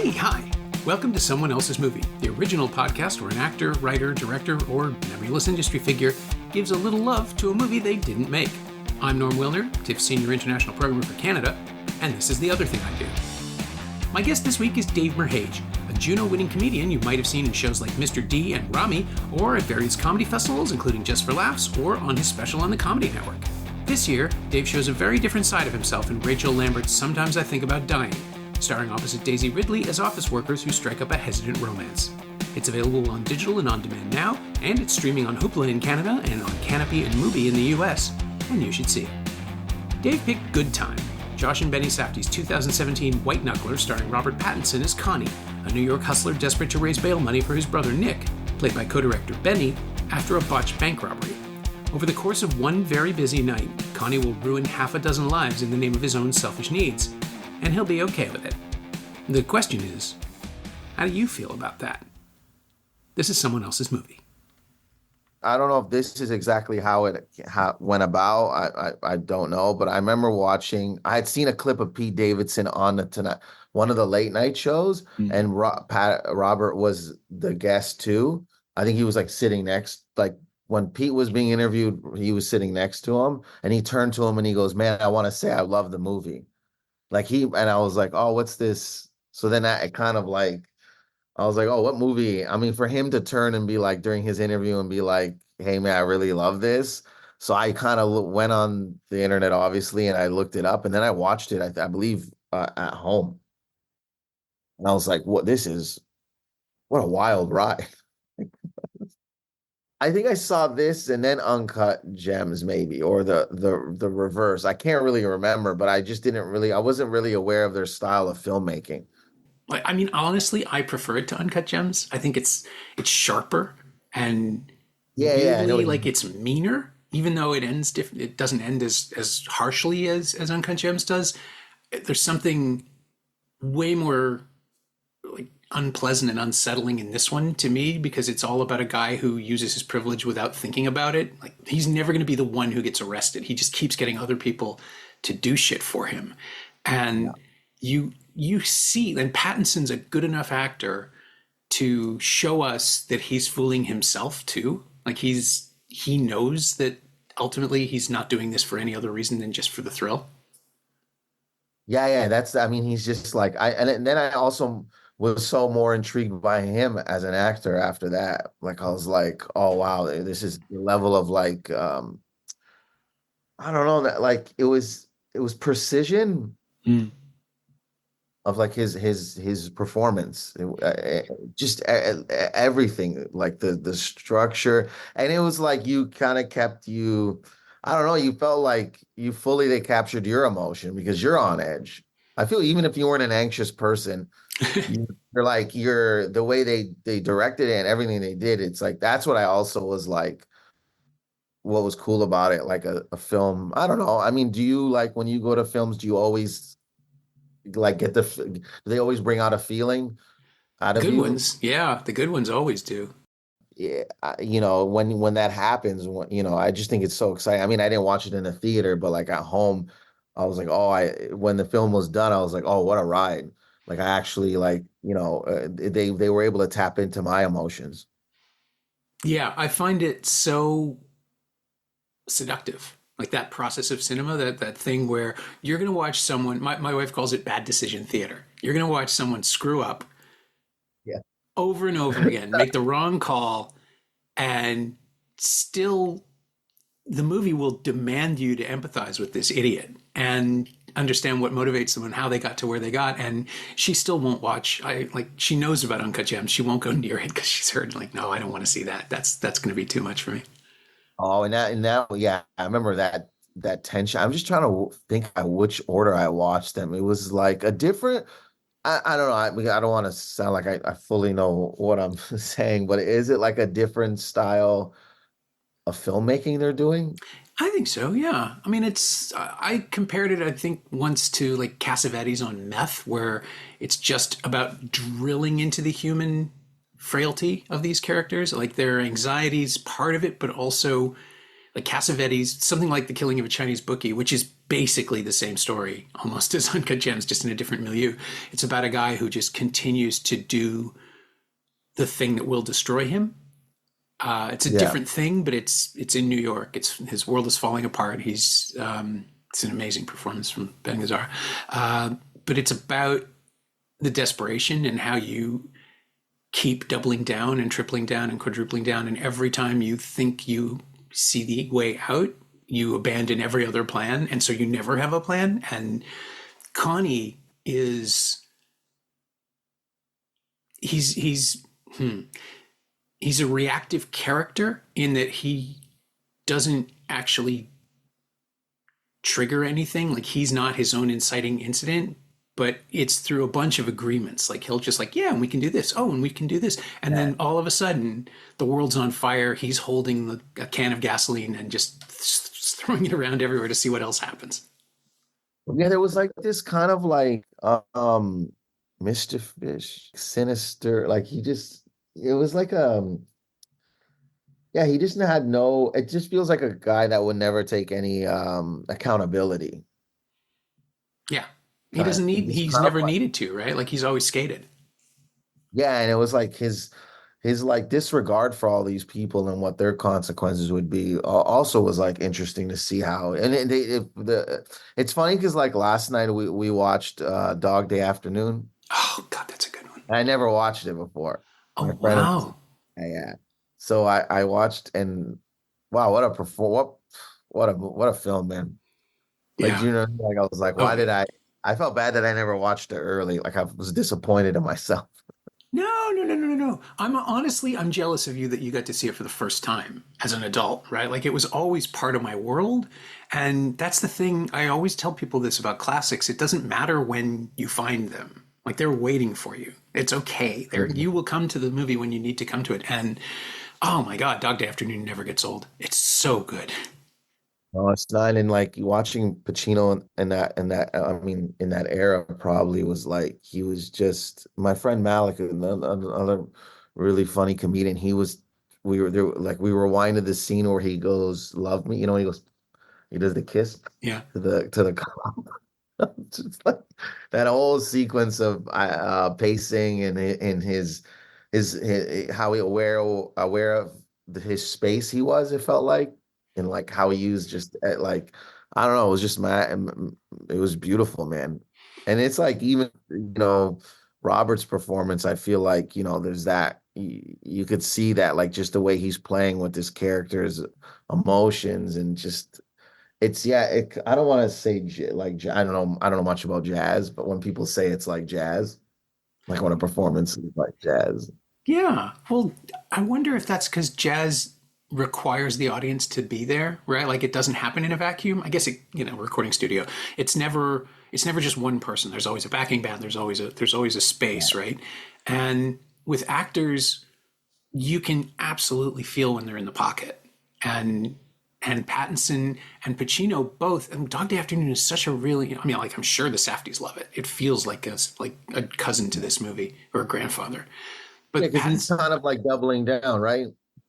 Hey, hi! Welcome to Someone Else's Movie, the original podcast where an actor, writer, director, or nebulous industry figure gives a little love to a movie they didn't make. I'm Norm Wilner, TIFF Senior International Programmer for Canada, and this is The Other Thing I Do. My guest this week is Dave Merhege, a Juno-winning comedian you might have seen in shows like Mr. D and Rami, or at various comedy festivals, including Just for Laughs, or on his special on the Comedy Network. This year, Dave shows a very different side of himself in Rachel Lambert's Sometimes I Think About Dying, starring opposite Daisy Ridley as office workers who strike up a hesitant romance. It's available on digital and on demand now, and it's streaming on Hoopla in Canada and on Canopy and Mubi in the US, and you should see it. Dave picked Good Time, Josh and Benny Safdie's 2017 white-knuckler starring Robert Pattinson as Connie, a New York hustler desperate to raise bail money for his brother Nick, played by co-director Benny, after a botched bank robbery. Over the course of one very busy night, Connie will ruin half a dozen lives in the name of his own selfish needs, and he'll be okay with it. The question is, how do you feel about that? This is Someone Else's Movie. I don't know if this is exactly how it went about. I don't know, but I remember watching. I had seen a clip of Pete Davidson on the Tonight, one of the late night shows, and Robert was the guest too. I think he was like sitting next, like when Pete was being interviewed, he was sitting next to him, and he turned to him and he goes, "Man, I want to say I love the movie." And I was like, "Oh, what's this?" So then I kind of like. I was like, oh, what movie? I mean, for him to turn and be like during his interview and be like, hey, man, I really love this. So I kind of went on the internet, obviously, and I looked it up and then I watched it, I believe, at home. And I was like, what a wild ride. I think I saw this and then Uncut Gems, maybe, or the reverse. I can't really remember, but I wasn't really aware of their style of filmmaking. I mean, honestly, I prefer it to Uncut Gems. I think it's sharper and weirdly, like it's meaner, even though it ends different. It doesn't end as harshly as Uncut Gems does. There's something way more like unpleasant and unsettling in this one to me because it's all about a guy who uses his privilege without thinking about it. Like he's never going to be the one who gets arrested. He just keeps getting other people to do shit for him, and you see, and Pattinson's a good enough actor to show us that he's fooling himself too. Like he knows that ultimately he's not doing this for any other reason than just for the thrill. Yeah. He's just like, and then I also was so more intrigued by him as an actor after that. Like I was like, oh wow, this is the level of like, I don't know, that like it was precision. Of like his performance, just everything, like the structure, and it was like you kind of kept you. I don't know. You felt like they captured your emotion because you're on edge. I feel even if you weren't an anxious person, you're the way they directed it and everything they did. It's like that's what I also was like. What was cool about it, like a film. I don't know. I mean, do you like when you go to films? Do you always like do they always bring out a feeling out of good you? Ones, yeah, the good ones always do. Yeah, when that happens, I just think it's so exciting. I mean, I didn't watch it in a theater, but like at home, I was like, when the film was done, I was like, oh, what a ride. Like I actually like, they were able to tap into my emotions. Yeah, I find it so seductive. Like that process of cinema, that thing where you're going to watch someone, my wife calls it bad decision theater. You're going to watch someone screw up over and over again, make the wrong call, and still the movie will demand you to empathize with this idiot and understand what motivates them and how they got to where they got. And she still won't watch. She knows about Uncut Gems. She won't go near it because she's heard like, no, I don't want to see that. That's going to be too much for me. Oh, and now, yeah, I remember that tension. I'm just trying to think at which order I watched them. It was like a different. I don't know. I don't want to sound like I fully know what I'm saying, but is it like a different style of filmmaking they're doing? I think so, yeah. I mean, I compared it, I think, once to like Cassavetes on Meth, where it's just about drilling into the human frailty of these characters. Like their anxiety's part of it, but also like Cassavetes, something like The Killing of a Chinese Bookie, which is basically the same story, almost as Uncut Gems, just in a different milieu. It's about a guy who just continues to do the thing that will destroy him. It's a Yeah. different thing, but it's in New York. It's his world is falling apart. It's an amazing performance from Ben Gazzara, but it's about the desperation and how you keep doubling down and tripling down and quadrupling down, and every time you think you see the way out, you abandon every other plan, and so you never have a plan. And Connie is he's he's a reactive character in that he doesn't actually trigger anything. Like he's not his own inciting incident, but it's through a bunch of agreements. Like he'll just like, yeah, and we can do this. Oh, and we can do this. And Yeah. then all of a sudden the world's on fire. He's holding a can of gasoline and just throwing it around everywhere to see what else happens. Yeah, there was like this kind of like mischievous, sinister, like he just it was like yeah, he just had no it just feels like a guy that would never take any accountability. Yeah. He doesn't need, He's he's kind of never like needed to, right? Like he's always skated. yeah, and it was like his like disregard for all these people and what their consequences would be also was like interesting to see how and it's funny because like last night we watched Dog Day Afternoon. Oh God, that's a good one. I never watched it before. Oh My friend, wow. yeah. So I watched and wow, what a film, man. Like Yeah. Juno, like I was like, Oh why yeah. did I felt bad that I never watched it early. Like I was disappointed in myself. No, no, no, no, no, no. I'm jealous of you that you got to see it for the first time as an adult, right? Like it was always part of my world. And that's the thing. I always tell people this about classics. It doesn't matter when you find them. Like they're waiting for you. It's okay. You will come to the movie when you need to come to it. And oh my God, Dog Day Afternoon never gets old. It's so good. No, it's not. And like watching Pacino in that I mean in that era probably was like he was just my friend Malik, another really funny comedian. We were there like we rewinded the scene where he goes, "Love me," he goes, he does the kiss Yeah. to the cop. Just like that whole sequence of pacing and his how he aware of his space he was, it felt like, and like how he used just like I don't know, it was just it was beautiful, man. And it's like even Robert's performance, I feel like there's that you could see that like just the way he's playing with this character's emotions and just it's yeah, I don't want to say I don't know much about jazz, but when people say it's like jazz, like when a performance is like jazz. Yeah. Well, I wonder if that's because jazz requires the audience to be there, right? Like it doesn't happen in a vacuum. I guess recording studio. It's never just one person. There's always a backing band. There's always a space, right? And with actors, you can absolutely feel when they're in the pocket. And Pattinson and Pacino both. And Dog Day Afternoon is such a really. I mean, like I'm sure the Safdies love it. It feels like a cousin to this movie or a grandfather. Yeah, But because he's Pattinson, kind of like doubling down, right?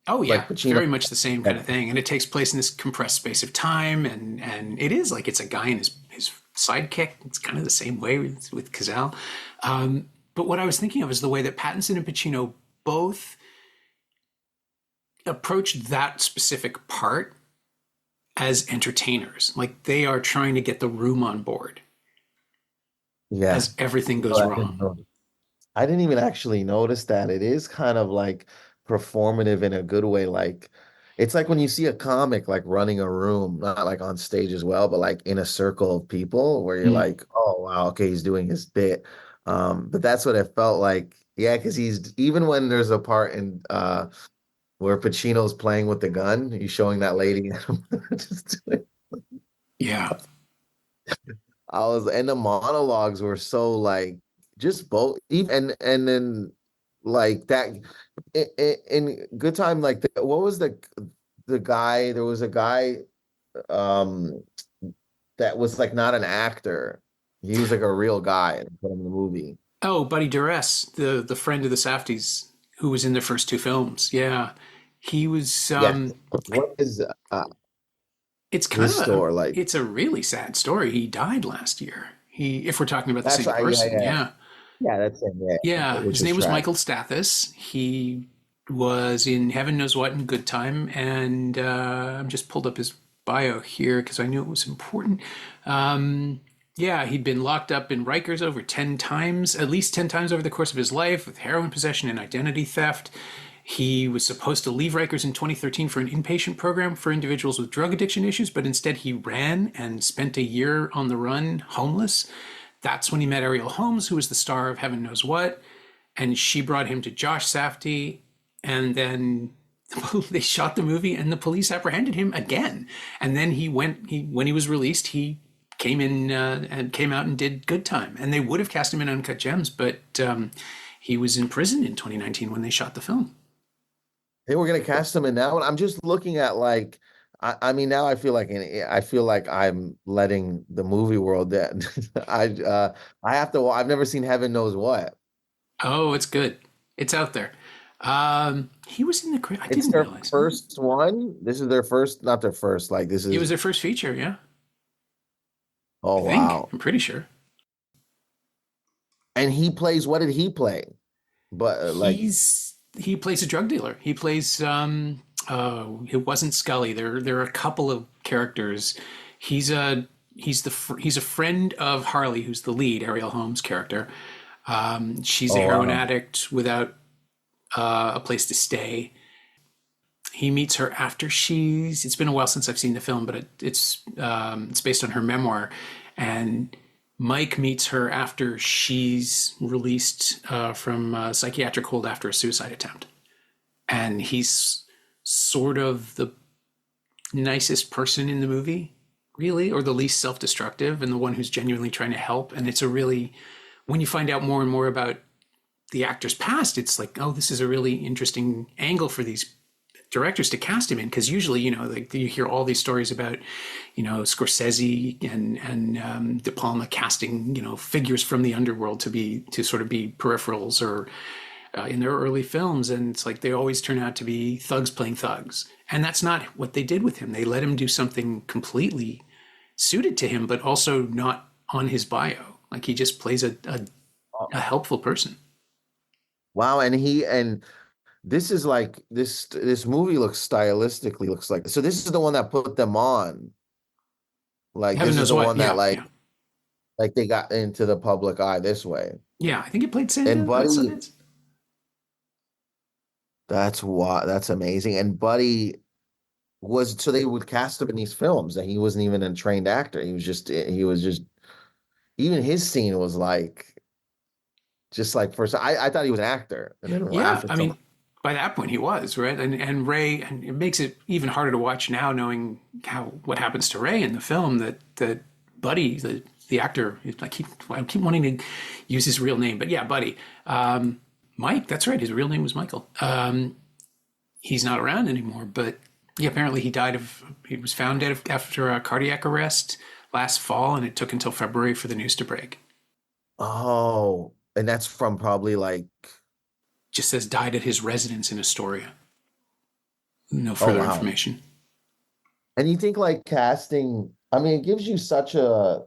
oh yeah, Like Pacino. very much the same kind Yeah, of thing, and it takes place in this compressed space of time, and it is like it's a guy and his sidekick. It's kind of the same way with Cazale. But what I was thinking of is the way that Pattinson and Pacino both approach that specific part as entertainers. Like they are trying to get the room on board yeah. as everything So goes wrong. I didn't even actually notice that. It is kind of like performative in a good way. Like it's like when you see a comic like running a room, not like on stage as well, but like in a circle of people where you're Mm. like, oh wow, okay, he's doing his bit. But that's what it felt like. Yeah, because he's even when there's a part in where Pacino's playing with the gun, he's showing that lady just doing Yeah, I was and the monologues were so like just both even and then like that in Good Time like what was the guy there was a guy um that was like not an actor, he was like a real guy and put him in the movie. oh, Buddy Duress, the friend of the Safdies, who was in their first two films. Yeah, he was. Yes, what is It's kind His of a story, like it's a really sad story. He died last year. If we're talking about the that's same right. Yeah, person, yeah, yeah. yeah. That's him. Yeah, Yeah, which his was name was tragic. Michael Stathis. He was in Heaven Knows What and Good Time, and I'm just pulled up his bio here because I knew it was important. Yeah, he'd been locked up in Rikers over 10 times, at least 10 times over the course of his life, with heroin possession and identity theft. He was supposed to leave Rikers in 2013 for an inpatient program for individuals with drug addiction issues, but instead he ran and spent a year on the run, homeless. That's when he met Ariel Holmes, who was the star of Heaven Knows What, and she brought him to Josh Safdie, and then they shot the movie, and the police apprehended him again. And then he went. When he was released, he came in and came out and did Good Time, and they would have cast him in Uncut Gems, but he was in prison in 2019 when they shot the film. They were gonna cast him in that one. I'm just looking at like, I mean, now I feel like I'm letting the movie world that I have to. I've never seen Heaven Knows What. Oh, it's good. It's out there. He was in the. I It's didn't their realize. first one. This is their first, not their first. Like this It was is. their first feature. Yeah, I Oh think. wow! I'm pretty sure. And he plays. What did he play? But like, He plays a drug dealer. He plays it wasn't Scully. There are a couple of characters. He's a he's a friend of Harley, who's the lead, Ariel Holmes character. She's a oh heroin wow. addict without a place to stay. He meets her after she's. It's been a while since I've seen the film, but it's based on her memoir, and Mike meets her after she's released from psychiatric hold after a suicide attempt, and he's sort of the nicest person in the movie, really, or the least self-destructive, and the one who's genuinely trying to help. And it's a really, when you find out more and more about the actor's past, it's like, oh, this is a really interesting angle for these directors to cast him in, because usually, like you hear all these stories about, Scorsese and De Palma casting, figures from the underworld to sort of be peripherals or in their early films, and it's like they always turn out to be thugs playing thugs, and that's not what they did with him. They let him do something completely suited to him, but also not on his bio. Like he just plays a helpful person. Wow, and this is like this movie looks stylistically looks like so this is the one that put them on. Like Heaven this is knows the what. one that Yeah, yeah, like they got into the public eye this way. yeah. I think it played And Buddy, Sundance. that's amazing. And Buddy was so they would cast him in these films and he wasn't even a trained actor. He was just even his scene was like just like first I thought he was an actor and then Yeah, after I some mean, by that point he was right, and Ray, and it makes it even harder to watch now, knowing what happens to Ray in the film. That Buddy, the actor, I keep wanting to use his real name, but yeah, Buddy, Mike. That's right, his real name was Michael. He's not around anymore, but yeah, apparently he was found dead after a cardiac arrest last fall, and it took until February for the news to break. oh and that's from probably like Just says died at his residence in Astoria. No oh further wow. information. And you think like casting, I mean, it gives you such a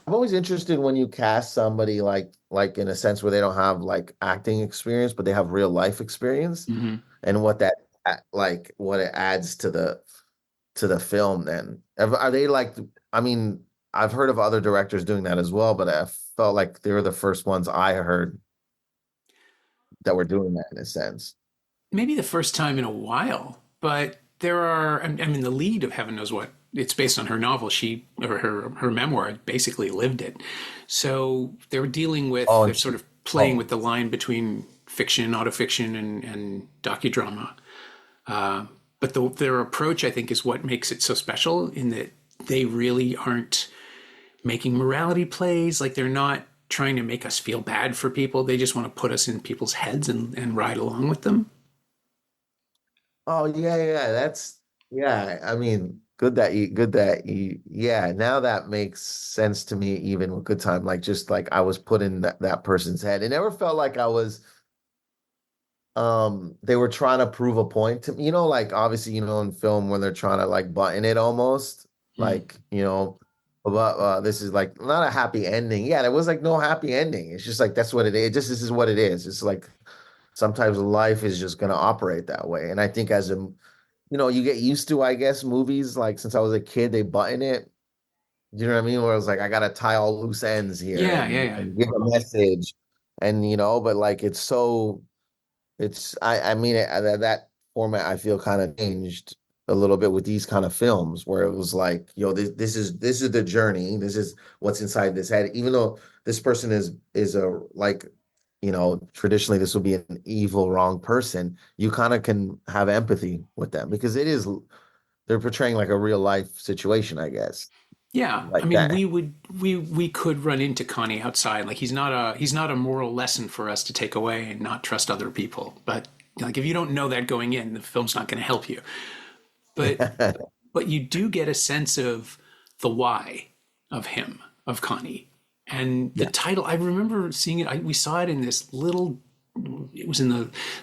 I'm always interested when you cast somebody like in a sense where they don't have like acting experience, but they have real life experience Mm-hmm. and what that like what it adds to the film then. Are they like I mean, I've heard of other directors doing that as well, but I felt like they were the first ones I heard that were doing that in a sense. Maybe the first time in a while, but there are. I mean, the lead of Heaven Knows What. It's based on her novel. She or her memoir basically lived it. So they're dealing with. Oh, They're and sort she of playing oh with the line between fiction, autofiction, and docudrama. But their approach, I think, is what makes it so special. In that they really aren't making morality plays. Like they're not trying to make us feel bad for people. They just want to put us in people's heads and ride along with them. oh yeah, that's yeah. I mean, good that you yeah, now that makes sense to me even with good time. Like just like I was put in that person's head. It never felt like I was they were trying to prove a point to me. Like obviously, in film when they're trying to like button it almost. Mm. like, but this is like not a happy ending. Yeah, there was like no happy ending. It's just like that's what it is. Just this is what it is. It's like sometimes life is just gonna operate that way. And I think as a you get used to, I guess, movies like since I was a kid, they button it. You know what I mean? Where I was like, I gotta tie all loose ends here Yeah, yeah, and, yeah. and give a message, and but like I mean that format I feel kind of changed a little bit with these kind of films where it was like, this is the journey, this is what's inside this head, even though this person is a like traditionally this would be an evil, wrong person, you kind of can have empathy with them because they're portraying like a real life situation, I guess, Yeah, I like mean, that. we could run into Connie outside. Like he's not a moral lesson for us to take away and not trust other people. But like if you don't know that going in, the film's not going to help you. But but you do get a sense of the why of him, of Connie. And the Yeah. title, I remember seeing it. We saw it in this little. It was in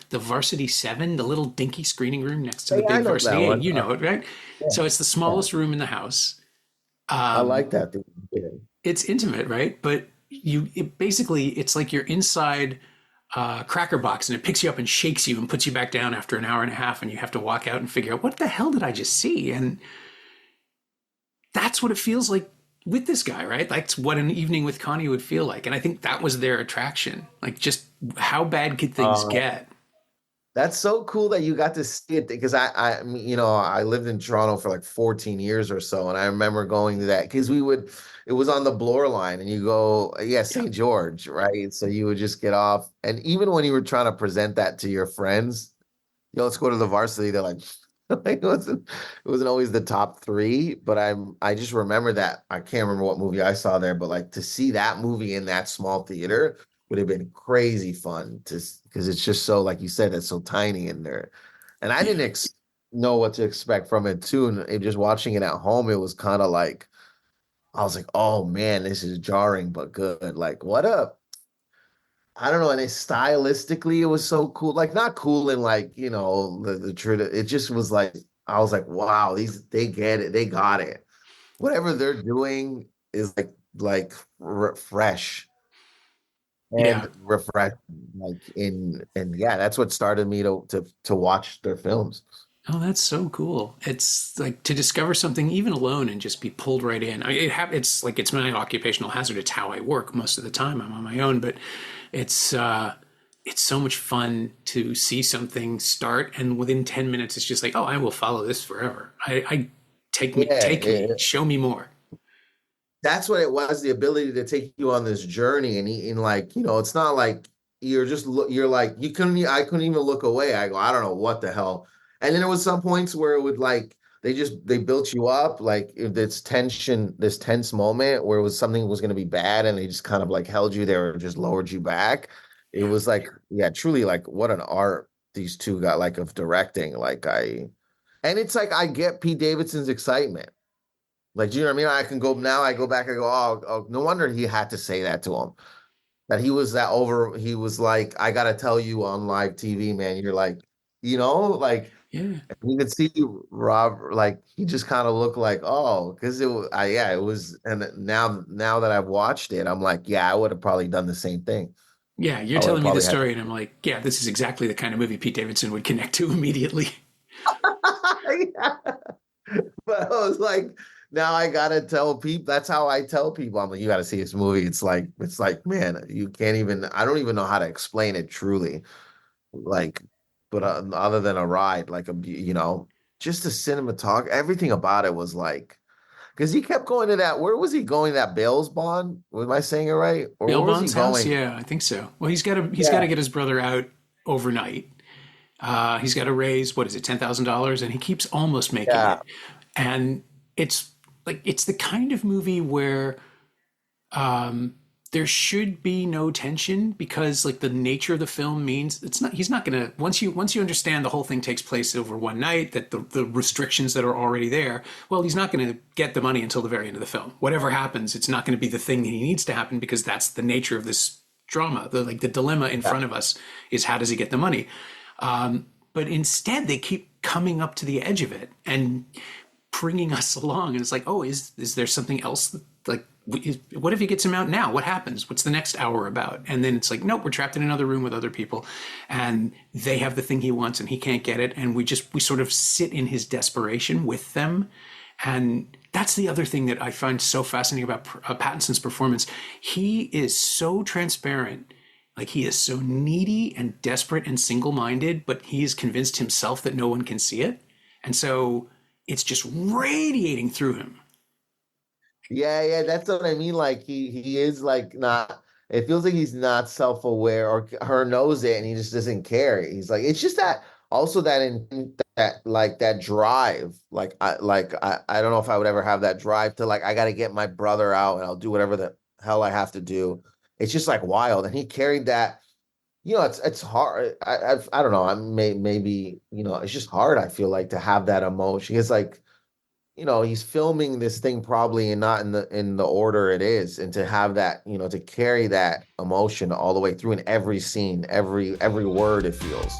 the Varsity 7, the little dinky screening room next to the Hey, I big know that Varsity 8. one. You know it, right? Yeah, So it's the yeah. smallest room in the house. I Um, like that thing. Yeah. it's intimate, right? But basically it's like you're inside a cracker box and it picks you up and shakes you and puts you back down after an hour and a half, and you have to walk out and figure out what the hell did I just see? And that's what it feels like with this guy, right? That's what an evening with Connie would feel like. And I think that was their attraction. Like, just how bad could things Uh, get? That's so cool that you got to see it because I lived in Toronto for like 14 years or so, and I remember going to that because it was on the Bloor line, and you go, yeah, Yeah. St. George, right? So you would just get off, and even when you were trying to present that to your friends, let's go to the varsity. They're like, like, it wasn't always the top three, but I just remember that. I can't remember what movie I saw there, but like to see that movie in that small theater would have been crazy fun because it's just so, like you said, it's so tiny in there. And I didn't Yeah. know what to expect from it too. And just watching it at home, it was kind of like I was like, oh man, this is jarring but good. Like, what up? I don't know, and stylistically, it was so cool. Like not cool in like the truth. It just was like I was like, wow, they get it, they got it. Whatever they're doing is like fresh Yeah. and refreshing. Like and yeah, that's what started me to watch their films. Oh, that's so cool. It's like to discover something even alone and just be pulled right in. I mean, it's like it's my occupational hazard. It's how I work most of the time. I'm on my own, but it's uh it's so much fun to see something start and within 10 minutes it's just like, oh, I will follow this forever. I Yeah, take me, show me more. that's what it was, the ability to take you on this journey and like it's not like you're like I couldn't even look away. I go, I don't know what the hell. And then there was some points where it would like they built you up like if this tense moment where it was something was going to be bad, and they just kind of like held you there or just lowered you back. It Yeah. was like, yeah, truly, like what an art these two got, like, of directing. And it's like I get Pete Davidson's excitement. Like, do you know what I mean? I can go now. I go back. I go, oh, no wonder he had to say that to him. That he was that over. He was like, I gotta tell you on live TV, man. You're like, like Yeah. you could see Rob. Like he just kind of looked like, oh, because yeah, it was. And now that I've watched it, I'm like, yeah, I would have probably done the same thing. Yeah, you're I would have telling me the probably had. story and I'm like, yeah, this is exactly the kind of movie Pete Davidson would connect to immediately. Yeah. But I was like, now I gotta tell people. That's how I tell people. I'm like, you gotta see this movie. It's like, man, you can't even. I don't even know how to explain it truly. Like, but other than a ride, like just the cinematography, everything about it was like, because he kept going to that. Where was he going? That Bales Bond? Am I saying it right? Or Bail where was he Bonds house? going? Yeah, I think so. Well, he's got to Yeah, get his brother out overnight. He's got to raise what is it, $10,000, and he keeps almost making yeah, it. And it's like it's the kind of movie where there should be no tension because like the nature of the film means it's not. He's not gonna once you understand the whole thing takes place over one night, that the restrictions that are already there. Well, he's not going to get the money until the very end of the film. Whatever happens, it's not going to be the thing that he needs to happen because that's the nature of this drama. The dilemma in yeah. front of us is how does he get the money? But instead, they keep coming up to the edge of it, and bringing us along. And it's like, oh, is there something else? Like, what if he gets him out now? What happens? What's the next hour about? And then it's like, nope, we're trapped in another room with other people, and they have the thing he wants, and he can't get it. And we sort of sit in his desperation with them. And that's the other thing that I find so fascinating about Pattinson's performance. He is so transparent. Like, he is so needy and desperate and single-minded, but he has convinced himself that no one can see it. And so it's just radiating through him. Yeah, yeah, that's what I mean. Like he is like not. It feels like he's not self-aware or her knows it, and he just doesn't care. He's like, it's just that also that in that like that drive. I don't know if I would ever have that drive to like I got to get my brother out, and I'll do whatever the hell I have to do. It's just like wild, and he carried that. It's hard. I don't know. Maybe it's just hard. I feel like to have that emotion. It's like he's filming this thing probably and not in the order it is, and to have that, to carry that emotion all the way through in every scene, every word it feels.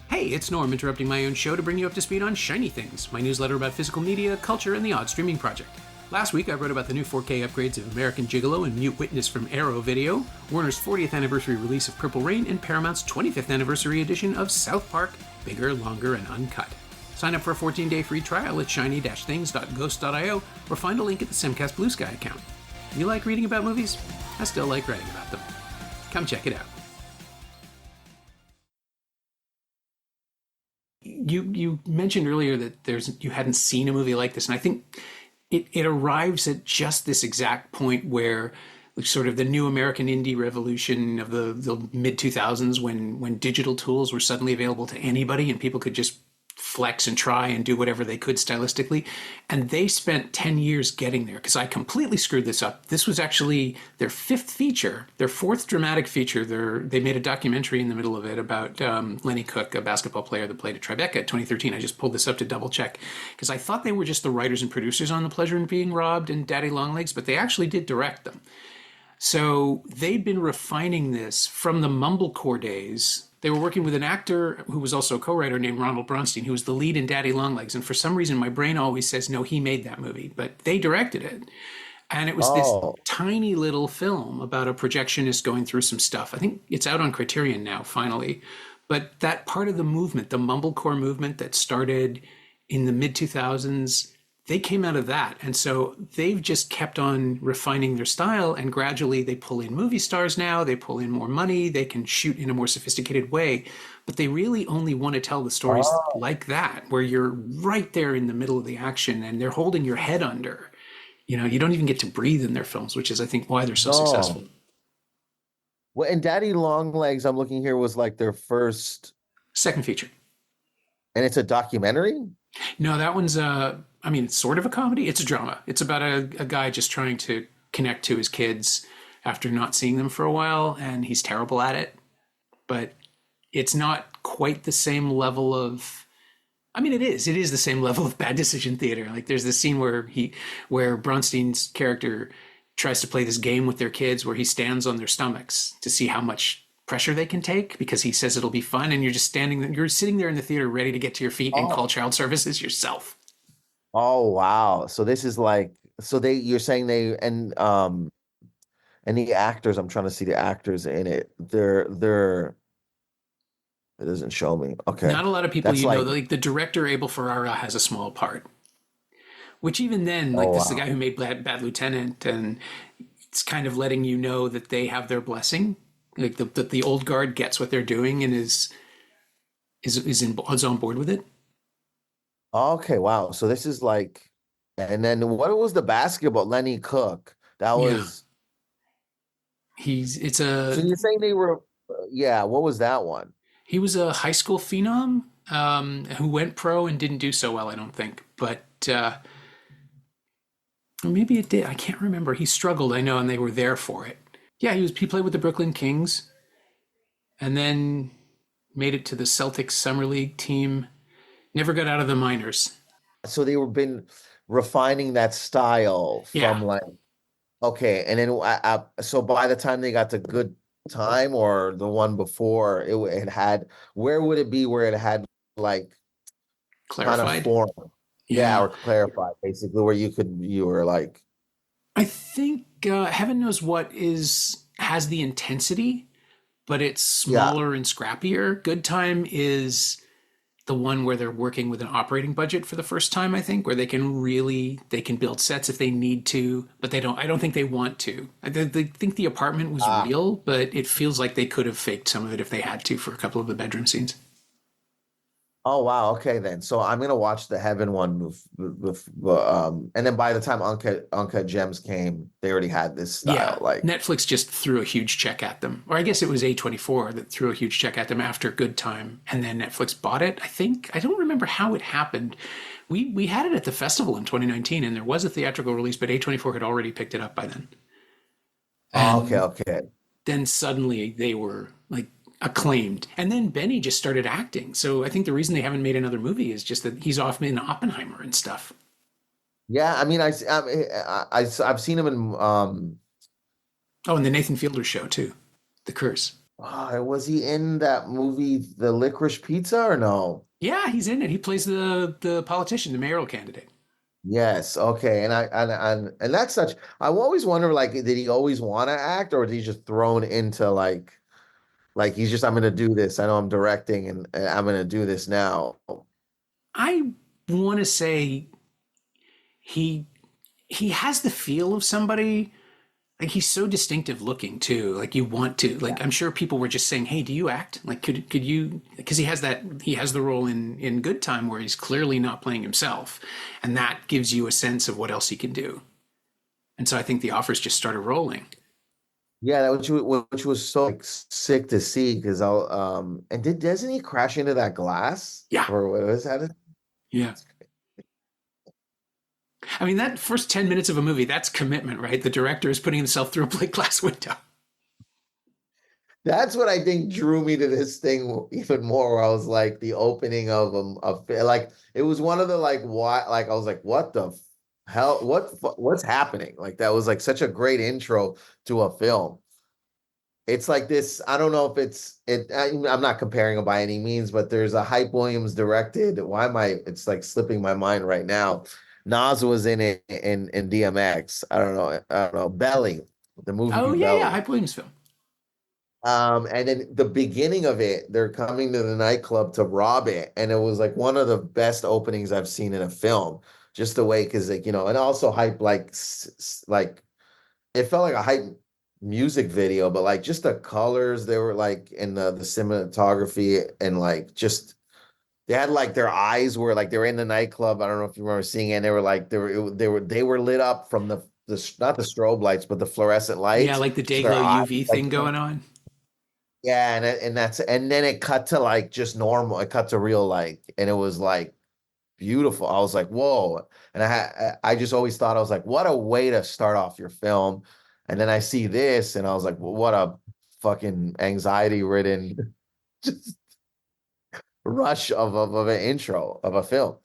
Hey, it's Norm interrupting my own show to bring you up to speed on Shiny Things, my newsletter about physical media, culture, and the odd streaming project. Last week, I wrote about the new 4K upgrades of American Gigolo and Mute Witness from Arrow Video, Warner's 40th anniversary release of Purple Rain, and Paramount's 25th anniversary edition of South Park, Bigger, Longer, and Uncut. Sign up for a 14-day free trial at shiny-things.ghost.io or find a link at the Semcast Blue Sky account. You like reading about movies? I still like writing about them. Come check it out. You mentioned earlier that you hadn't seen a movie like this, and I think it arrives at just this exact point where sort of the new American indie revolution of the mid 2000s, when digital tools were suddenly available to anybody and people could just flex and try and do whatever they could stylistically. And they spent 10 years getting there, because I completely screwed this up. This was actually their fifth feature, their fourth dramatic feature. They made a documentary in the middle of it about Lenny Cook, a basketball player that played at Tribeca at 2013. I just pulled this up to double check, because I thought they were just the writers and producers on The Pleasure in Being Robbed and Daddy Longlegs, but they actually did direct them. So they'd been refining this from the mumblecore days. They were working with an actor who was also a co-writer named Ronald Bronstein, who was the lead in Daddy Longlegs. And for some reason, my brain always says, no, he made that movie. But they directed it. And it was this tiny little film about a projectionist going through some stuff. I think it's out on Criterion now, finally. But that part of the movement, the mumblecore movement that started in the mid-2000s, they came out of that. And so they've just kept on refining their style, and gradually they pull in movie stars now, they pull in more money, they can shoot in a more sophisticated way, but they really only want to tell the stories like that, where you're right there in the middle of the action and they're holding your head under. You don't even get to breathe in their films, which is, I think, why they're so successful. Well, and Daddy Longlegs, I'm looking here, was like their second feature. And it's a documentary? No, that one's it's sort of a comedy. It's a drama. It's about a guy just trying to connect to his kids after not seeing them for a while, and he's terrible at it. But it's not quite the same level of... it is the same level of bad decision theater. Like, there's this scene where Bronstein's character tries to play this game with their kids where he stands on their stomachs to see how much pressure they can take, because he says it'll be fun, and you're sitting there in the theater ready to get to your feet and call child services yourself. Oh wow. So this is like, you're saying and the actors, I'm trying to see the actors in it. It doesn't show me. Okay. Not a lot of people. That's like the director Abel Ferrara has a small part, which even then, this is the guy who made Bad Lieutenant, and it's kind of letting you know that they have their blessing. Like the old guard gets what they're doing and is on board with it. Okay, wow. So this is like, and then what was the basketball? Lenny Cook. That was. Yeah. So you're saying they were? What was that one? He was a high school phenom who went pro and didn't do so well, I don't think, but maybe it did. I can't remember. He struggled, I know, and they were there for it. Yeah, he played with the Brooklyn Kings, and then made it to the Celtics Summer League team. Never got out of the minors. So they were been refining that style from Okay, and then so by the time they got to Good Time or the one before, it had, where would it be where it had like kind of Clarified. form? Yeah, Yeah. or clarified, basically, where you were like, I think Heaven Knows What is has the intensity, but it's yeah, smaller and scrappier. Good Time is the one where they're working with an operating budget for the first time, I think, where they can build sets if they need to, but they don't. I don't think they want to. They think the apartment was ah, real, but it feels like they could have faked some of it if they had to for a couple of the bedroom scenes. oh wow, okay then. So I'm gonna watch the Heaven one and then by the time Uncut Gems came, they already had this style. Yeah, Like, Netflix just threw a huge check at them. Or I guess it was A24 that threw a huge check at them after Good Time, and then Netflix bought it, I think. I don't remember how it happened. We had it at the festival in 2019, and there was a theatrical release, but A24 had already picked it up by then. oh, okay, And okay. then suddenly they were like acclaimed. And then Benny just started acting. So I think the reason they haven't made another movie is just that he's off in Oppenheimer and stuff. Yeah, I mean, I've seen him in Oh, and the Nathan Fielder show too, The Curse. was he in that movie, The Licorice Pizza, or no? Yeah, he's in it. He plays the politician, the mayoral candidate. Yes, okay, and that's such. I always wonder, like, did he always want to act, or did he just thrown into like he's just, I'm gonna do this. I know I'm directing, and I'm gonna do this now. I want to say he he has the feel of somebody like he's so distinctive looking too. Like you want to Yeah. like I'm sure people were just saying, "Hey, do you act? Like could you?" Because he has the role in Good Time where he's clearly not playing himself, and that gives you a sense of what else he can do. And so I think the offers just started rolling. Yeah, which was so like sick to see because I'll and did doesn't he crash into that glass Yeah, or what was that? yeah. I mean, that first 10 minutes of a movie, that's commitment, right? The director is putting himself through a plate glass window. That's what I think drew me to this thing even more. Where I was like the opening of like it was one of the like what like I was like what the hell what's happening? Like that was like such a great intro to a film. It's like this. I don't know if I'm not comparing it by any means, but there's a Hype Williams directed. Why am I? It's like slipping my mind right now. Nas was in it in DMX. I don't know. I don't know. Belly, the movie Oh, yeah, yeah. Belly. Hype Williams film. And then the beginning of it, they're coming to the nightclub to rob it, and it was like one of the best openings I've seen in a film. Just the way, because like and also hype like like it felt like a hype music video, but like just the colors they were like in the cinematography and like just they had like their eyes were like they were in the nightclub. I don't know if you remember seeing it. And they were like they were lit up from the not the strobe lights, but the fluorescent Yeah, lights. like the So their Dayglow eyes UV like thing going on. yeah, and then it cut to like just normal. It cut to real like, and it was like beautiful. I was like, whoa. And I just always thought I was like, what a way to start off your film. And then I see this and I was like, well, what a fucking anxiety ridden just rush of an intro of a film.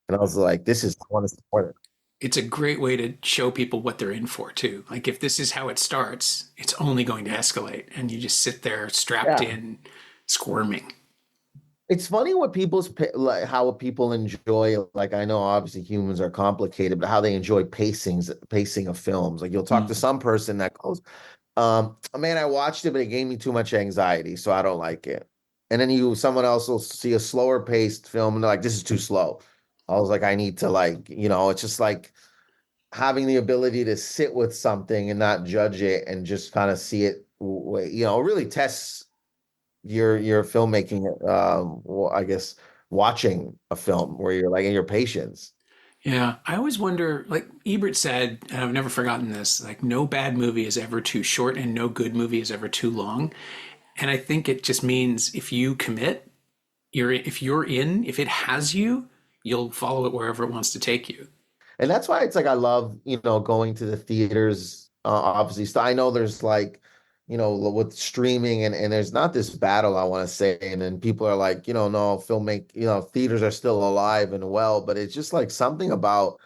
And I was like, this is, I want to support it. It's a great way to show people what they're in for, too. Like, if this is how it starts, it's only going to escalate. And you just sit there strapped Yeah. in, squirming. It's funny what like how people enjoy, like I know obviously humans are complicated, but how they enjoy pacing of films. Like you'll talk to Mm. some person that goes, man, I watched it, but it gave me too much anxiety, so I don't like it. And then someone else will see a slower paced film and they're like, this is too slow. I was like, I need to like, it's just like having the ability to sit with something and not judge it and just kind of see it, really tests your filmmaking. Well, I guess watching a film where you're like in your patience. Yeah, I always wonder, like Ebert said, and I've never forgotten this, like no bad movie is ever too short and no good movie is ever too long. And I think it just means if you commit, if it has you, you'll follow it wherever it wants to take you. And that's why it's like I love, going to the theaters. Obviously, so I know there's like, with streaming and there's not this battle, I want to say, and then people are like, no, theaters are still alive and well, but it's just like something about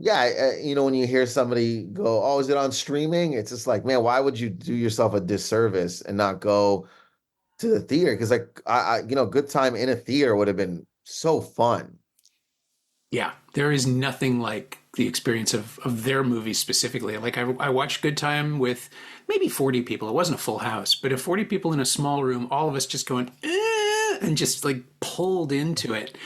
Yeah, when you hear somebody go, "Oh, is it on streaming?" It's just like, man, why would you do yourself a disservice and not go to the theater? Because like, good time in a theater would have been so fun. Yeah, there is nothing like the experience of their movies specifically. Like I watched Good Time with maybe 40 people. It wasn't a full house, but if 40 people in a small room, all of us just going, and just like pulled into it.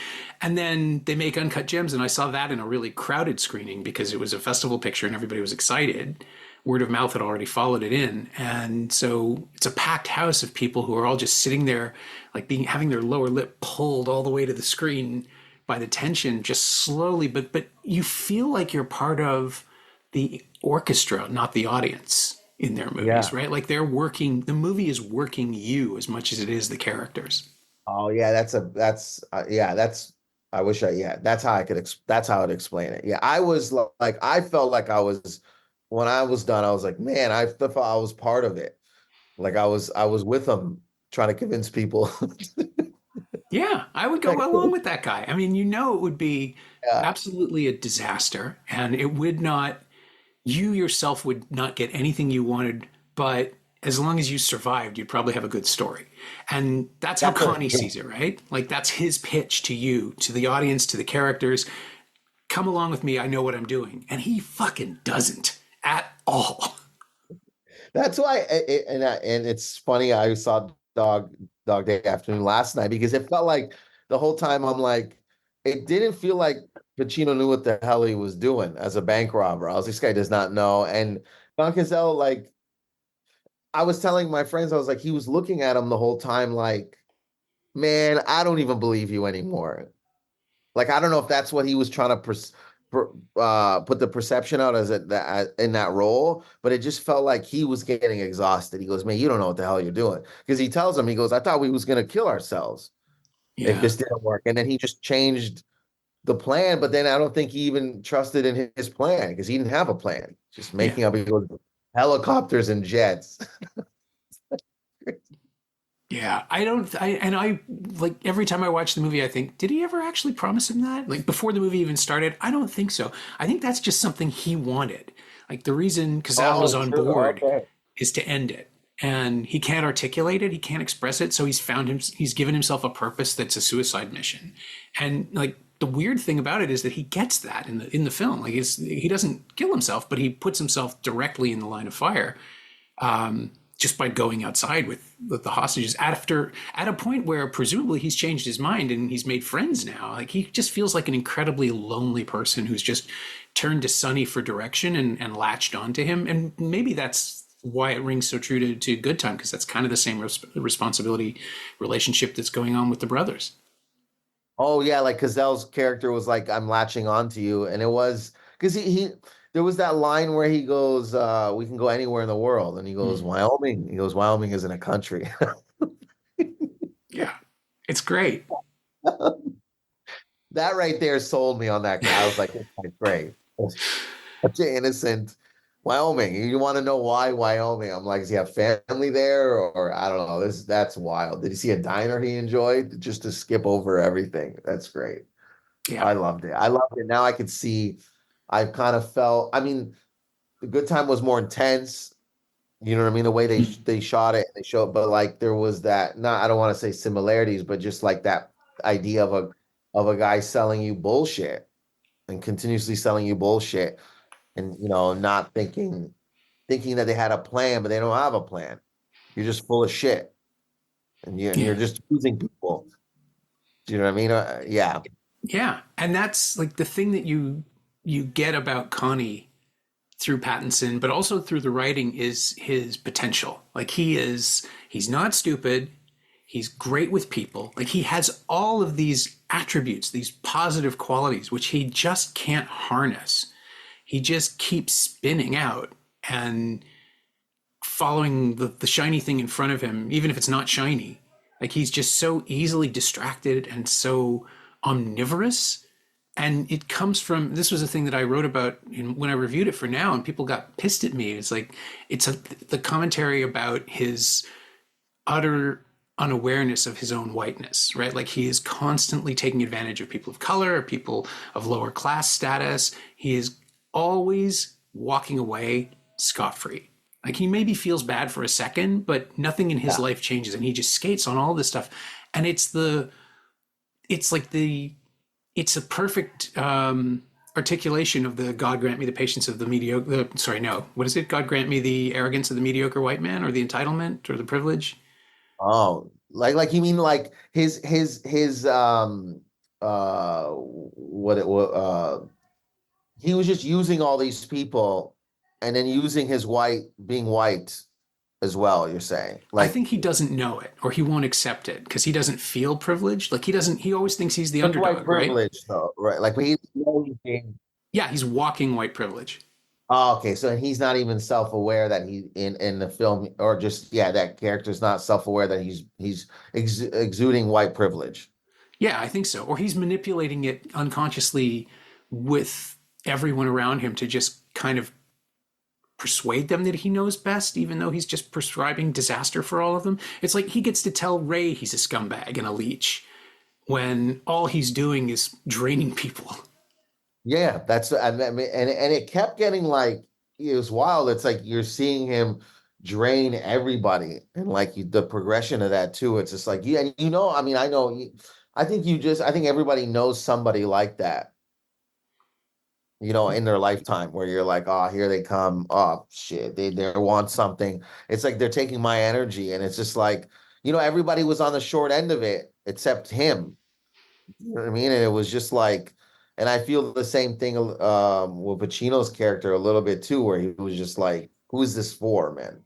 And then they make Uncut Gems, and I saw that in a really crowded screening because it was a festival picture and everybody was excited. Word of mouth had already followed it in. And so it's a packed house of people who are all just sitting there, like having their lower lip pulled all the way to the screen by the tension, just slowly, but you feel like you're part of the orchestra, not the audience in their movies, Yeah. right? Like the movie is working you as much as it is the characters. Oh yeah, that's I wish I yeah, that's how I could that's how I'd explain it. Yeah, I was like I felt like I was when I was done, I was like, man, I thought I was part of it. Like I was with them trying to convince people. Yeah, I would go Like, along with that guy. I mean, it would be yeah, absolutely a disaster, and it would not, you yourself would not get anything you wanted, but as long as you survived, you'd probably have a good story. And that's how Connie definitely. sees it, right? Like that's his pitch to you, to the audience, to the characters. Come along with me, I know what I'm doing. And he fucking doesn't at all. That's why, and it's funny. I saw Dog Day Afternoon last night because it felt like the whole time I'm like, it didn't feel like Pacino knew what the hell he was doing as a bank robber. I was like, this guy does not know. And Don Cazell, like, I was telling my friends, I was like, he was looking at him the whole time, like, man, I don't even believe you anymore. Like, I don't know if that's what he was trying to put the perception out as that in that role, but it just felt like he was getting exhausted. He goes, "Man, you don't know what the hell you're doing," because he tells him, he goes, "I thought we was gonna kill ourselves if Yeah. this didn't work," and then he just changed the plan. But then I don't think he even trusted in his plan because he didn't have a plan. Just Yeah. making up. He goes, helicopters and jets. Yeah. I like every time I watch the movie, I think, did he ever actually promise him that? Like before the movie even started? I don't think so. I think that's just something he wanted. Like the reason Cazale is Oh, on true. board Okay. is to end it. And he can't articulate it, he can't express it. So he's given himself a purpose that's a suicide mission. And like the weird thing about it is that he gets that in the film. Like he doesn't kill himself, but he puts himself directly in the line of fire just by going outside with the hostages at a point where presumably he's changed his mind and he's made friends now. Like he just feels like an incredibly lonely person who's just turned to Sonny for direction and latched onto him. And maybe that's why it rings so true to Good Time, because that's kind of the same responsibility relationship that's going on with the brothers. Oh yeah, like Cazelle's character was like, "I'm latching on to you," and it was because he there was that line where he goes, "We can go anywhere in the world," and he goes, Mm. "Wyoming." He goes, "Wyoming isn't a country." Yeah, it's great. That right there sold me on that guy. I was like, "This guy's great." Such an innocent Wyoming. You want to know why Wyoming? I'm like, does he have family there, or I don't know. That's wild. Did he see a diner he enjoyed just to skip over everything? That's great. Yeah. I loved it. I loved it. Now I could see. I kind of felt. I mean, the Good Time was more intense. You know what I mean? The way they shot it, they showed, but like there was that. Not, I don't want to say similarities, but just like that idea of a guy selling you bullshit and continuously selling you bullshit, and not thinking that they had a plan, but they don't have a plan. You're just full of shit, and you're Yeah. just using people. Do you know what I mean? Yeah. Yeah. And that's like the thing that you get about Connie through Pattinson, but also through the writing is his potential. Like he's not stupid. He's great with people. Like he has all of these attributes, these positive qualities, which he just can't harness. He just keeps spinning out and following the shiny thing in front of him, even if it's not shiny. Like he's just so easily distracted and so omnivorous. And it comes from, this was a thing that I wrote about when I reviewed it for Now, and people got pissed at me. It's like the commentary about his utter unawareness of his own whiteness, right? Like he is constantly taking advantage of people of color, people of lower class status. He is always walking away scot-free. Like he maybe feels bad for a second, but nothing in his Yeah. life changes, and he just skates on all this stuff. And it's like it's a perfect articulation of the God grant me the patience of the mediocre. Sorry, no, what is it? God grant me the arrogance of the mediocre white man, or the entitlement, or the privilege. Oh, like you mean like his what it was he was just using all these people and then using his white being white as well, you're saying. I Like think he doesn't know it, or he won't accept it because he doesn't feel privileged. Like he doesn't. He always thinks he's the his white underdog, right? privilege though, right? Like he knows he's being Yeah, he's walking white privilege. oh, okay, so he's not even self-aware that he in the film or just yeah, that character's not self-aware that he's exuding white privilege. Yeah, I think so. Or he's manipulating it unconsciously with everyone around him to just kind of persuade them that he knows best, even though he's just prescribing disaster for all of them. It's like he gets to tell Ray he's a scumbag and a leech when all he's doing is draining people. Yeah, that's I mean, and it kept getting like it was wild. It's like you're seeing him drain everybody, and like the progression of that too. It's just like yeah, and you know, I mean, I know, I think everybody knows somebody like that, you know, in their lifetime where you're like, oh, here they come, oh shit, they want something. It's like they're taking my energy, and it's just like you know, everybody was on the short end of it except him. You know what I mean? And it was just like, and I feel the same thing with Pacino's character a little bit too, where he was just like, "Who's this for, man?"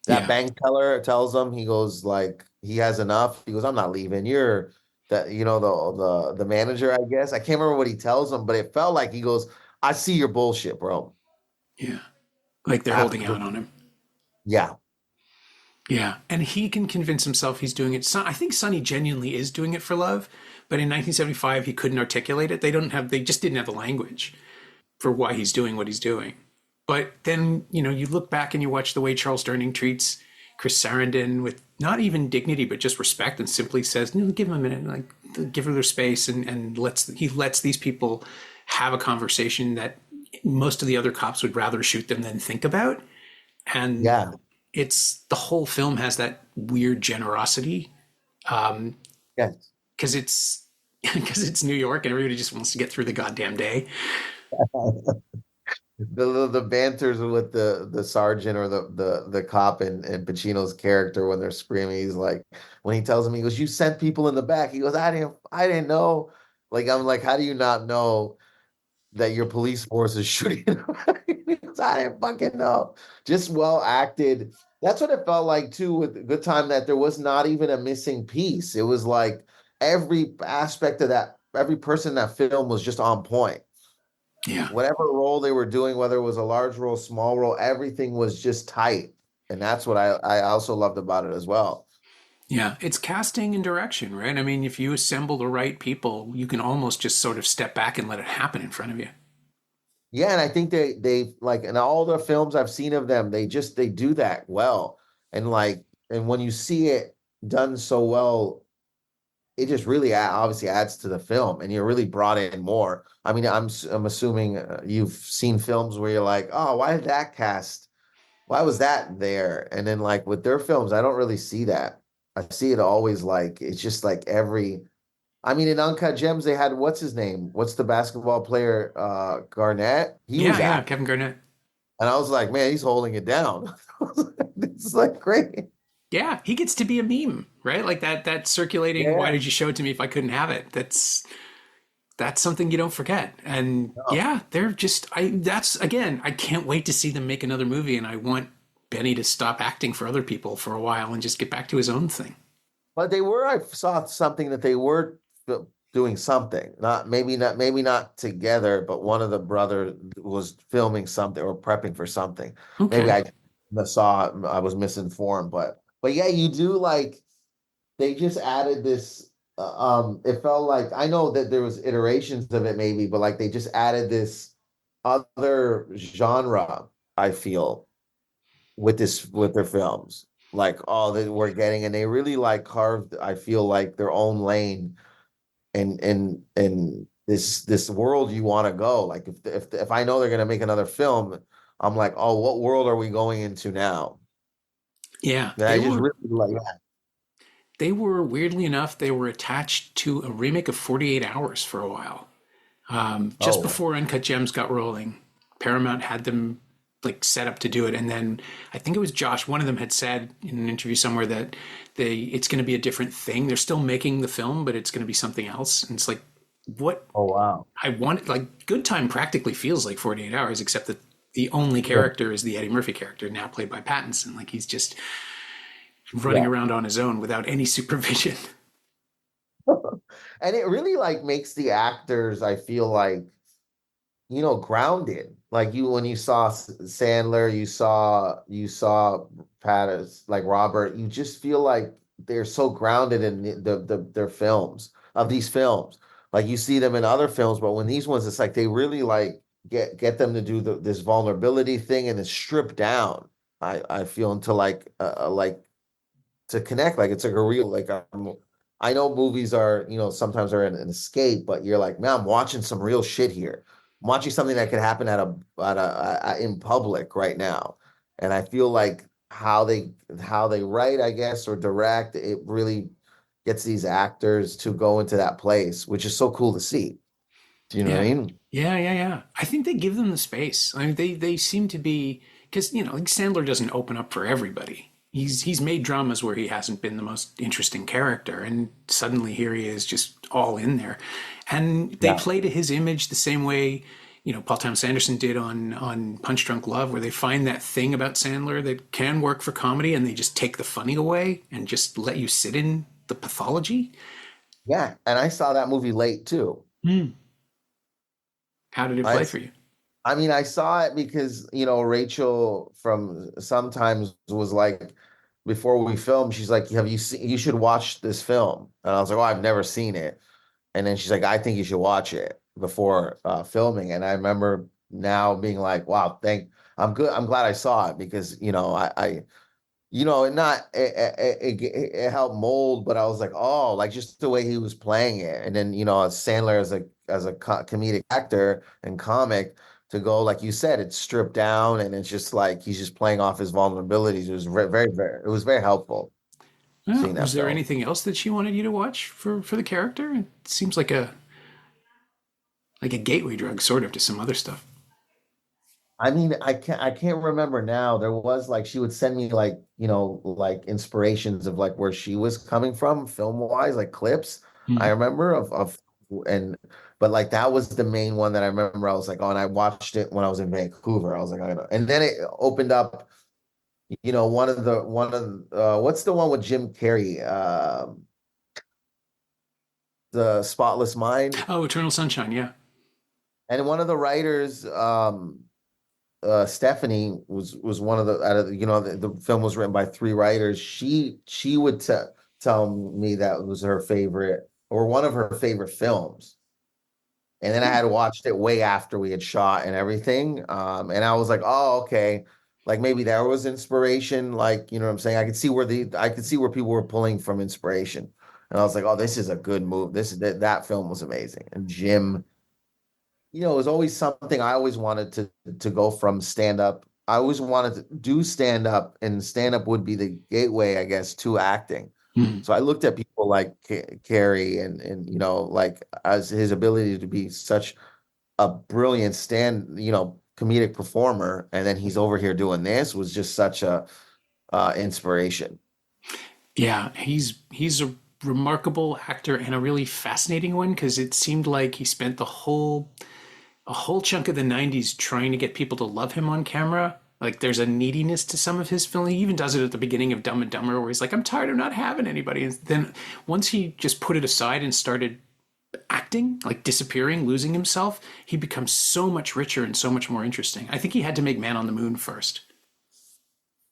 That Yeah. bank teller tells him, he goes like, he has enough. He goes, "I'm not leaving. You're that, you know, the manager, I guess. I can't remember what he tells him, but it felt like he goes, "I see your bullshit, bro." Yeah. Like they're holding out Absolutely. on him. Yeah, Yeah. And he can convince himself he's doing it. I think Sonny genuinely is doing it for love, but in 1975, he couldn't articulate it. They just didn't have the language for why he's doing what he's doing. But then, you look back and you watch the way Charles Durning treats Chris Sarandon with not even dignity, but just respect, and simply says, no, give him a minute, like give her their space, and he lets these people have a conversation that most of the other cops would rather shoot them than think about. And yeah, it's the whole film has that weird generosity yeah. because it's New York and everybody just wants to get through the goddamn day. The banters with the sergeant or the cop and Pacino's character when they're screaming, he's like when he tells him, he goes, "You sent people in the back." He goes, I didn't know." Like I'm like, how do you not know that your police force is shooting? He goes, I didn't fucking know. Just well acted. That's what it felt like too with Good Time, that there was not even a missing piece. It was like every aspect of that, every person in that film was just on point. Yeah. Whatever role they were doing, whether it was a large role, small role, everything was just tight. And that's what I also loved about it as well. Yeah, it's casting and direction, right? I mean, if you assemble the right people, you can almost just sort of step back and let it happen in front of you. Yeah, and I think they like in all the films I've seen of them, they do that well. And like and when you see it done so well, it just really obviously adds to the film, and you're really brought in more. I mean, I'm assuming you've seen films where you're like, "Oh, why did that cast? Why was that there?" And then like with their films, I don't really see that. I see it always like it's just like every I mean in Uncut Gems they had what's his name? What's the basketball player Garnett? He Yeah, was yeah, acting. Kevin Garnett. And I was like, "Man, he's holding it down." It's like great. Yeah, he gets to be a meme, right? Like that circulating, why Yeah. did you show it to me if I couldn't have it? That's something you don't forget. And No. yeah, they're just that's again, I can't wait to see them make another movie, and I want Benny to stop acting for other people for a while and just get back to his own thing. But I saw something that they were doing something. Maybe not together, but one of the brothers was filming something or prepping for something. Maybe Okay. I saw it, I was misinformed, but yeah, you do like they just added this it felt like I know that there was iterations of it maybe, but like they just added this other genre, I feel, with their films. Like all that we're getting, and they really like carved, I feel like their own lane and this world you want to go. Like if I know they're gonna make another film, I'm like, oh, what world are we going into now? Yeah, And I just really like that. they were weirdly enough, they were attached to a remake of 48 Hours for a while. Just Oh, before Uncut Gems got rolling, Paramount had them like set up to do it, and then I think it was Josh. One of them had said in an interview somewhere that it's going to be a different thing. They're still making the film, but it's going to be something else. And it's like, what oh wow. I want, like, Good Time practically feels like 48 Hours, except that the only character is the Eddie Murphy character, now played by Pattinson. Like, he's just running Yeah. around on his own without any supervision. And it really like makes the actors, I feel like, grounded. Like you when you saw Sandler, you saw Pattis, like Robert, you just feel like they're so grounded in their films of these films. Like you see them in other films, but when these ones, it's like they really like get them to do this vulnerability thing and it's stripped down. I feel into like to connect, like it's like a real like I know movies are, sometimes are an escape, but you're like, man, I'm watching some real shit here. I'm watching something that could happen in public right now. And I feel like how they write, I guess, or direct, it really gets these actors to go into that place, which is so cool to see. Do you know what Yeah. I mean? Yeah. I think they give them the space. I mean, they seem to be, because, like, Sandler doesn't open up for everybody. He's made dramas where he hasn't been the most interesting character, and suddenly here he is just all in there. And they Yeah. play to his image the same way, Paul Thomas Anderson did on Punch Drunk Love, where they find that thing about Sandler that can work for comedy, and they just take the funny away and just let you sit in the pathology. Yeah. And I saw that movie late too. Hmm. How did it I play for you? I mean, I saw it because, Rachel from sometimes was like, before we filmed, she's like, have you seen, you should watch this film. And I was like, oh, I've never seen it. And then she's like, I think you should watch it before filming. And I remember now being like, wow, I'm good. I'm glad I saw it because, it not, it helped mold, but I was like, oh, like just the way he was playing it. And then, Sandler as a comedic actor and comic, to go, like you said, it's stripped down and it's just like he's just playing off his vulnerabilities. It was it was very helpful Oh, seeing was that there film. anything else that she wanted you to watch for the character? It seems like a gateway drug, sort of, to some other stuff. I mean, I can't remember now. There was like she would send me like, like inspirations of like where she was coming from film wise, like clips. I Hmm. remember of and but like that was the main one that I remember. I was like, oh, and I watched it when I was in Vancouver. I was like, I gotta, and then it opened up, one of the what's the one with Jim Carrey? The Spotless Mind. Oh, Eternal Sunshine. Yeah. And one of the writers, Stephanie was one of the out of the film was written by three writers. She would tell me that was her favorite or one of her favorite films. And then I had watched it way after we had shot and everything. And I was like, oh, okay. Like maybe there was inspiration. Like, you know what I'm saying? I could see where people were pulling from inspiration. And I was like, oh, this is a good move. That film was amazing. And Jim, it was always something I always wanted to go from stand up. I always wanted to do stand up, and stand up would be the gateway, I guess, to acting. Hmm. So I looked at people like Carey and like as his ability to be such a brilliant comedic performer, and then he's over here doing this was just such a inspiration. Yeah, he's a remarkable actor and a really fascinating one, because it seemed like he spent a whole chunk of the 90s trying to get people to love him on camera. Like, there's a neediness to some of his film. He even does it at the beginning of Dumb and Dumber, where he's like, I'm tired of not having anybody. And then once he just put it aside and started acting, like disappearing, losing himself, he becomes so much richer and so much more interesting. I think he had to make Man on the Moon first,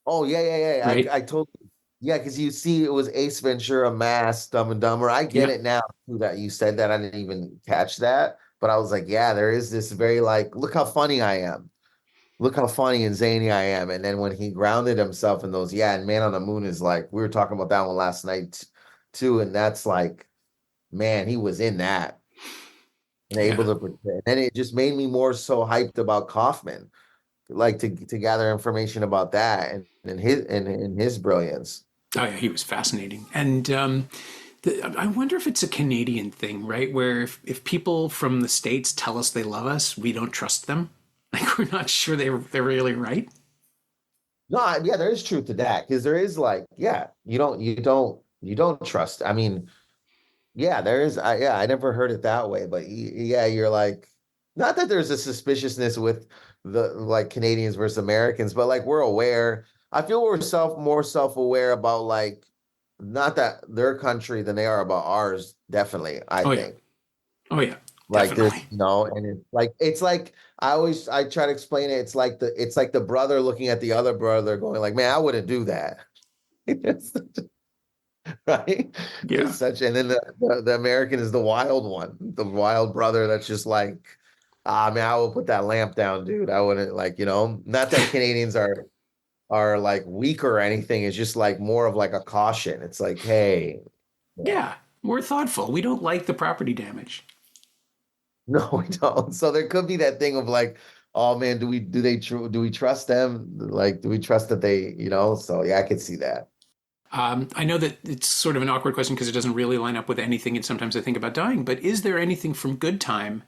Oh yeah, yeah, yeah. right? I told you. Yeah, because you see, it was Ace Ventura, Mask, Dumb and Dumber. I get Yeah. it now too, that you said that. I didn't even catch that, but I was like, yeah, there is this very like, look how funny I am. Look how funny and zany I am. And then when he grounded himself in those, yeah, and Man on the Moon is like, we were talking about that one last night too, and that's like, man, he was in that. and able to protect. And it just made me more so hyped about Kaufman, like to gather information about that and his brilliance. Oh yeah, he was fascinating. And I wonder if it's a Canadian thing, right? Where if people from the States tell us they love us, we don't trust them. Like we're not sure they're really right. No, yeah, there is truth to that because there is like, yeah, you don't trust. I mean, yeah, there is. Yeah, I never heard it that way, but yeah, you're like, not that there's a suspiciousness with the like Canadians versus Americans, but like we're aware. I feel we're more self-aware about like not that their country than they are about ours. Definitely, I Oh yeah. think. Oh yeah. Like this, Definitely. and it's like I try to explain it. It's like the brother looking at the other brother, going like, "Man, I wouldn't do that." Right? Yeah. It's such, and then the American is the wild one, the wild brother that's just like, ah, man, I will put that lamp down, dude. I wouldn't like, not that Canadians are like weak or anything. It's just like more of like a caution. It's like, hey, Yeah. We're thoughtful. We don't like the property damage. no, we don't. So there could be that thing of like, oh man, do we trust them? Like, do we trust that So yeah, I could see that. I know that it's sort of an awkward question because it doesn't really line up with anything. And sometimes I think about dying, but is there anything from Good Time?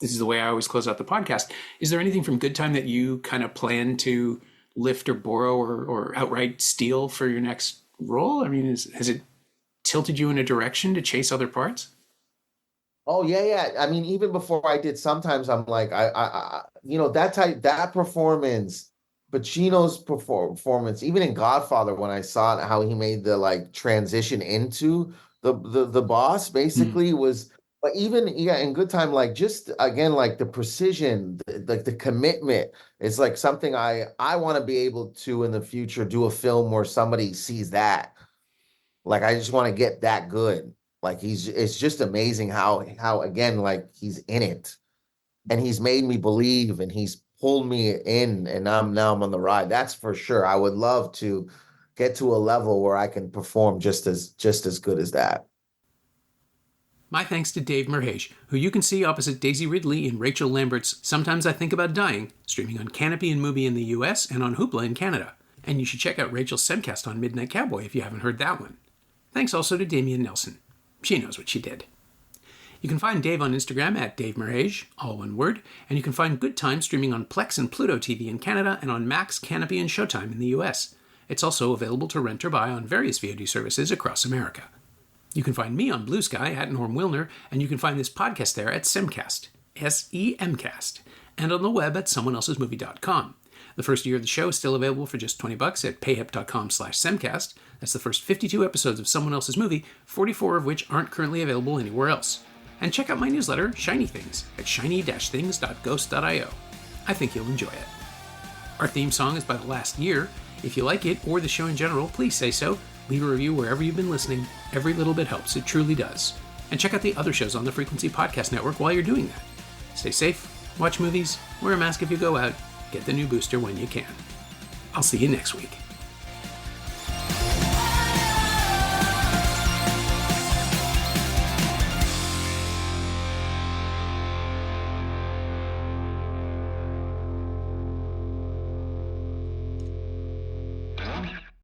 This is the way I always close out the podcast. Is there anything from Good Time that you kind of plan to lift or borrow or outright steal for your next role? I mean, has it tilted you in a direction to chase other parts? Oh yeah, yeah. I mean, even before I did, sometimes I'm like, that performance, Pacino's performance, even in Godfather, when I saw how he made the like transition into the boss, Mm. basically was. But even yeah, in Good Time, like just again, like the precision, like the commitment, it's like something I want to be able to in the future do a film where somebody sees that. Like I just want to get that good. Like it's just amazing how again like he's in it and he's made me believe and he's pulled me in and I'm on the ride. That's for sure. I would love to get to a level where I can perform just as good as that. My thanks to Dave Merhege, who you can see opposite Daisy Ridley in Rachel Lambert's Sometimes I Think About Dying, streaming on Canopy and Mubi in the US and on Hoopla in Canada. And you should check out Rachel's Semcast on Midnight Cowboy if you haven't heard that one. Thanks also to Damian Nelson. She knows what she did. You can find Dave on Instagram at Dave Merhege, all one word, and you can find Good Time streaming on Plex and Pluto TV in Canada and on Max, Canopy, and Showtime in the US. It's also available to rent or buy on various VOD services across America. You can find me on Blue Sky at Norm Wilner, and you can find this podcast there at Semcast, S-E-M-Cast, and on the web at someoneelsesmovie.com. The first year of the show is still available for just $20 at payhip.com/semcast. That's the first 52 episodes of Someone Else's Movie, 44 of which aren't currently available anywhere else. And check out my newsletter, Shiny Things, at shiny-things.ghost.io. I think you'll enjoy it. Our theme song is by The Last Year. If you like it, or the show in general, please say so. Leave a review wherever you've been listening. Every little bit helps, it truly does. And check out the other shows on the Frequency Podcast Network while you're doing that. Stay safe, watch movies, wear a mask if you go out, get the new booster when you can. I'll see you next week.